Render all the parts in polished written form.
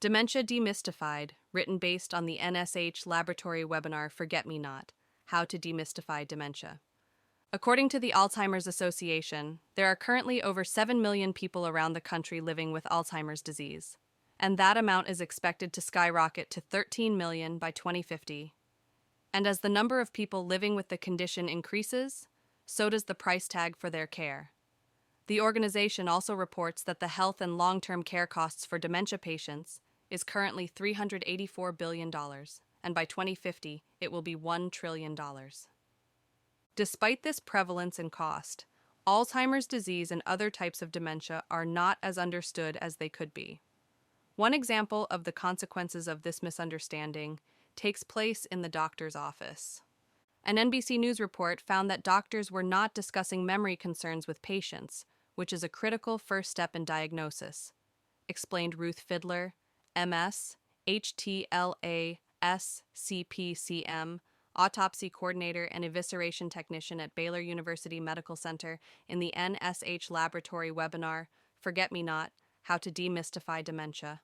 Dementia Demystified, written based on the NSH laboratory webinar Forget Me Not, How to Demystify Dementia. According to the Alzheimer's Association, there are currently over 7 million people around the country living with Alzheimer's disease, and that amount is expected to skyrocket to 13 million by 2050. And as the number of people living with the condition increases, so does the price tag for their care. The organization also reports that the health and long-term care costs for dementia patients is currently $384 billion, and by 2050, it will be $1 trillion. Despite this prevalence and cost, Alzheimer's disease and other types of dementia are not as understood as they could be. One example of the consequences of this misunderstanding takes place in the doctor's office. An NBC News report found that doctors were not discussing memory concerns with patients, which is a critical first step in diagnosis, explained Ruth Fidler, MS, HTLA, SCPCM, autopsy coordinator and evisceration technician at Baylor University Medical Center in the NSH laboratory webinar, Forget Me Not, How to Demystify Dementia.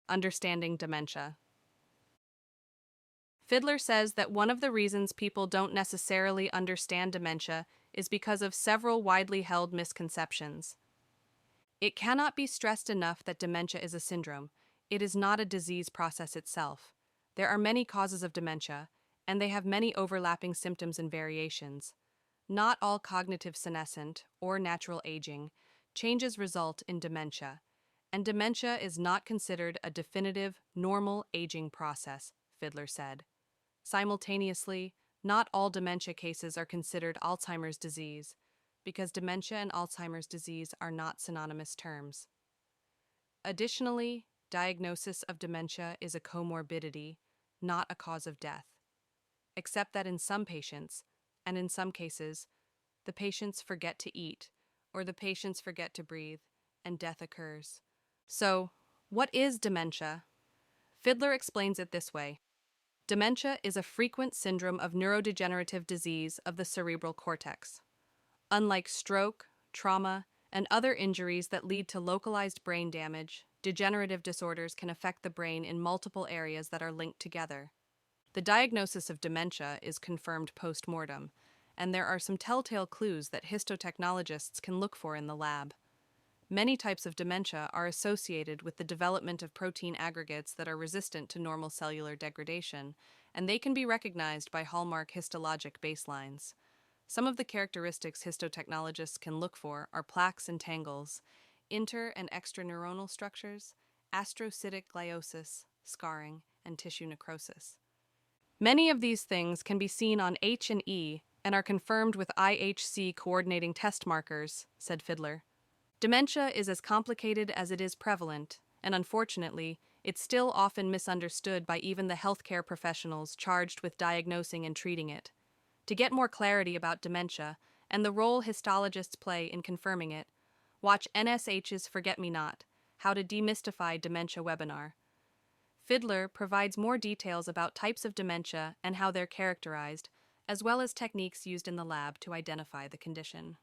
Understanding dementia. Fidler says that one of the reasons people don't necessarily understand dementia is because of several widely held misconceptions. It cannot be stressed enough that dementia is a syndrome. It is not a disease process itself. There are many causes of dementia, and they have many overlapping symptoms and variations. Not all cognitive senescent or natural aging changes result in dementia, and dementia is not considered a definitive, normal aging process, Fidler said. Simultaneously, not all dementia cases are considered Alzheimer's disease, because dementia and Alzheimer's disease are not synonymous terms. Additionally, diagnosis of dementia is a comorbidity, not a cause of death, except that in some patients, and in some cases, the patients forget to eat, or the patients forget to breathe, and death occurs. So, what is dementia? Fidler explains it this way. Dementia is a frequent syndrome of neurodegenerative disease of the cerebral cortex. Unlike stroke, trauma, and other injuries that lead to localized brain damage, degenerative disorders can affect the brain in multiple areas that are linked together. The diagnosis of dementia is confirmed post-mortem, and there are some telltale clues that histotechnologists can look for in the lab. Many types of dementia are associated with the development of protein aggregates that are resistant to normal cellular degradation, and they can be recognized by hallmark histologic baselines. Some of the characteristics histotechnologists can look for are plaques and tangles, inter- and extraneuronal structures, astrocytic gliosis, scarring, and tissue necrosis. Many of these things can be seen on H&E and are confirmed with IHC coordinating test markers, said Fidler. Dementia is as complicated as it is prevalent, and unfortunately, it's still often misunderstood by even the healthcare professionals charged with diagnosing and treating it. To get more clarity about dementia and the role histologists play in confirming it, watch NSH's Forget Me Not, How to Demystify Dementia webinar. Fidler provides more details about types of dementia and how they're characterized, as well as techniques used in the lab to identify the condition.